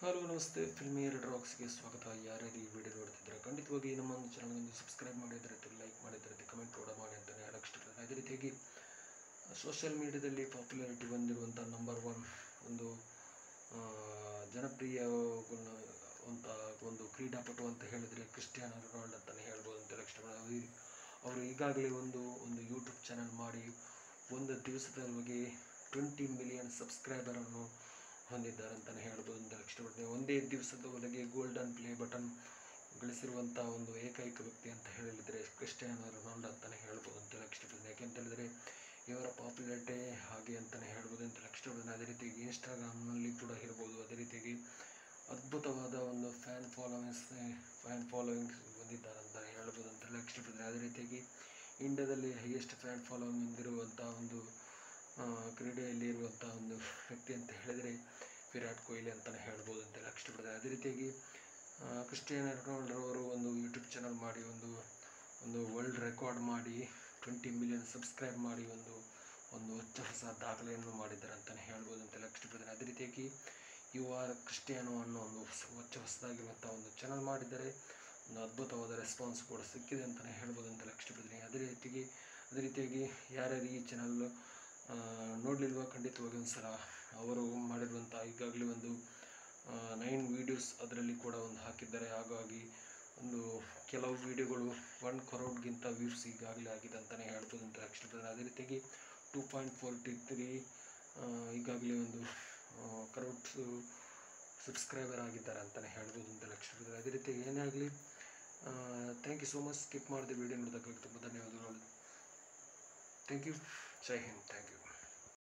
Hello ನಮಸ್ತೆ filmy ರೆಡ್ರಾಕ್ಸ್ಗೆ ಸ್ವಾಗತ. ಯಾರ್ಯಾರು ಈ ವಿಡಿಯೋ ನೋಡ್ತಿದ್ರೆ ಖಂಡಿತವಾಗಿ ನಮ್ಮ ಒಂದು ಚಾನಲ್ಗೆ ಸಬ್ಸ್ಕ್ರೈಬ್ ಮಾಡಿದ್ರೆ ಲೈಕ್ ಮಾಡಿದ್ರೆ ಕಮೆಂಟ್ ಕೂಡ ಮಾಡಿ ಅಂತಲೇ ಹೇಳಕ್ಕೆ ಇಷ್ಟಪಡ್ತೀನಿ. ಅದೇ ರೀತಿಯಾಗಿ ಸೋಷಿಯಲ್ ಮೀಡಿಯಾದಲ್ಲಿ ಪಾಪ್ಯುಲಾರಿಟಿ ಬಂದಿರುವಂಥ ನಂಬರ್ ಒನ್ ಒಂದು ಜನಪ್ರಿಯ ಅಂತ ಒಂದು ಕ್ರೀಡಾಪಟು ಅಂತ ಹೇಳಿದರೆ ಕ್ರಿಸ್ಟಿಯಾನೋ ರೊನಾಲ್ಡೋ ಅಂತಲೇ ಹೇಳ್ಬೋದು ಅಂತ ಹೇಳಕ್ಕೆ ಇಷ್ಟಪಡ್ತೀನಿ. ಅವರು ಈಗಾಗಲೇ ಒಂದು ಯೂಟ್ಯೂಬ್ ಚಾನಲ್ ಮಾಡಿ ಒಂದು ದಿವಸದೊಳಗೆ 20 ಮಿಲಿಯನ್ ಸಬ್ಸ್ಕ್ರೈಬರನ್ನು ಹೊಂದಿದ್ದಾರೆ ಅಂತಲೇ ಹೇಳ್ಬೋದು ಅಂತ ಇಷ್ಟಪಡ್ತೀನಿ. ಒಂದೇ ದಿವಸದ ಒಳಗೆ ಗೋಲ್ಡನ್ ಪ್ಲೇ ಬಟನ್ ಗಳಿಸಿರುವಂಥ ಒಂದು ಏಕೈಕ ವ್ಯಕ್ತಿ ಅಂತ ಹೇಳಿದರೆ ಕ್ರಿಸ್ಟಿಯಾನೋ ರೊನಾಲ್ಡೋ ಅಂತಲೇ ಹೇಳ್ಬೋದು ಅಂತ ಹೇಳಕ್ಕೆ ಇಷ್ಟಪಡ್ತೀನಿ. ಯಾಕೆಂತ ಹೇಳಿದರೆ ಇವರ ಪಾಪ್ಯುಲಾರಿಟಿ ಹಾಗೆ ಅಂತಲೇ ಹೇಳ್ಬೋದು ಅಂತ ಹೇಳಕ್ಕೆ ಇಷ್ಟಪಡ್ತೀನಿ. ಅದೇ ರೀತಿಯಾಗಿ ಇನ್ಸ್ಟಾಗ್ರಾಮ್ನಲ್ಲಿ ಕೂಡ ಇರ್ಬೋದು. ಅದೇ ರೀತಿಯಾಗಿ ಅದ್ಭುತವಾದ ಒಂದು ಫ್ಯಾನ್ ಫಾಲೋವಿಂಗ್ಸ್ ಹೊಂದಿದ್ದಾರೆ ಅಂತ ಹೇಳ್ಬೋದು ಅಂತ ಹೇಳಕ್ಕೆ ಇಷ್ಟಪಡ್ತೀನಿ. ಅದೇ ರೀತಿಯಾಗಿ ಇಂಡಿಯಾದಲ್ಲಿ ಹೈಯೆಸ್ಟ್ ಫ್ಯಾನ್ ಫಾಲೋವಿಂಗ್ ಹೊಂದಿರುವಂಥ ಒಂದು ಕ್ರೀಡೆಯಲ್ಲಿ ಇರುವಂಥ ಒಂದು ವ್ಯಕ್ತಿ ಅಂತ ಹೇಳಿದರೆ ವಿರಾಟ್ ಕೊಹ್ಲಿ ಅಂತಲೇ ಹೇಳ್ಬೋದು ಅಂತ ಹೇಳಕ್ಕೆ ಇಷ್ಟಪಡ್ತಾರೆ. ಅದೇ ರೀತಿಯಾಗಿ ಕ್ರಿಸ್ಟಿಯಾನೋ ರೊನಾಲ್ಡೋ ಅವರು ಒಂದು ಯೂಟ್ಯೂಬ್ ಚಾನಲ್ ಮಾಡಿ ಒಂದು ವರ್ಲ್ಡ್ ರೆಕಾರ್ಡ್ ಮಾಡಿ 20 ಮಿಲಿಯನ್ ಸಬ್ಸ್ಕ್ರೈಬ್ ಮಾಡಿ ಒಂದು ಹೊಸ ದಾಖಲೆಯನ್ನು ಮಾಡಿದ್ದಾರೆ ಅಂತಲೇ ಹೇಳ್ಬೋದು ಅಂತ ಹೇಳಕ್ಕೆ ಇಷ್ಟಪಡ್ತಾರೆ. ಅದೇ ರೀತಿಯಾಗಿ ಕ್ರಿಸ್ಟಿಯಾನೋ ಅನ್ನೋ ಒಂದು ಹೊಸದಾಗಿರುವಂಥ ಒಂದು ಚಾನಲ್ ಮಾಡಿದ್ದಾರೆ. ಒಂದು ಅದ್ಭುತವಾದ ರೆಸ್ಪಾನ್ಸ್ ಕೂಡ ಸಿಕ್ಕಿದೆ ಅಂತಲೇ ಹೇಳ್ಬೋದು ಅಂತ ಹೇಳಕ್ಕೆ ಇಷ್ಟಪಡ್ತೀನಿ. ಅದೇ ರೀತಿಯಾಗಿ ಯಾರ್ಯಾರು ಈ ಚಾನಲ್ ನೋಡಲಿಲ್ವ ಖಂಡಿತವಾಗಿ ಒಂದು ಸಲ ಅವರು ಮಾಡಿರುವಂಥ ಈಗಾಗಲೇ ಒಂದು 9 ವೀಡಿಯೋಸ್ ಅದರಲ್ಲಿ ಕೂಡ ಒಂದು ಹಾಕಿದ್ದಾರೆ. ಹಾಗಾಗಿ ಒಂದು ಕೆಲವು ವೀಡಿಯೋಗಳು 1 crore ವ್ಯೂಸ್ ಈಗಾಗಲೇ ಆಗಿದೆ ಅಂತಲೇ ಹೇಳ್ಬೋದು ಅಂತ ಇಷ್ಟಪಡ್ತಾರೆ. ಅದೇ ರೀತಿಯಾಗಿ 2.43 ಈಗಾಗಲೇ ಒಂದು crores ಸಬ್ಸ್ಕ್ರೈಬರ್ ಆಗಿದ್ದಾರೆ ಅಂತಲೇ ಹೇಳ್ಬೋದು ಅಂತ ಇಷ್ಟಪಡ್ತಾರೆ. ಅದೇ ರೀತಿ ಏನೇ ಆಗಲಿ thank you so much. Skip ಮಾಡಿದೆ ವಿಡಿಯೋ ನೋಡೋದಕ್ಕಾಗಿ ತುಂಬ ಧನ್ಯವಾದಗಳು. Thank you. Jai Hind. Thank you.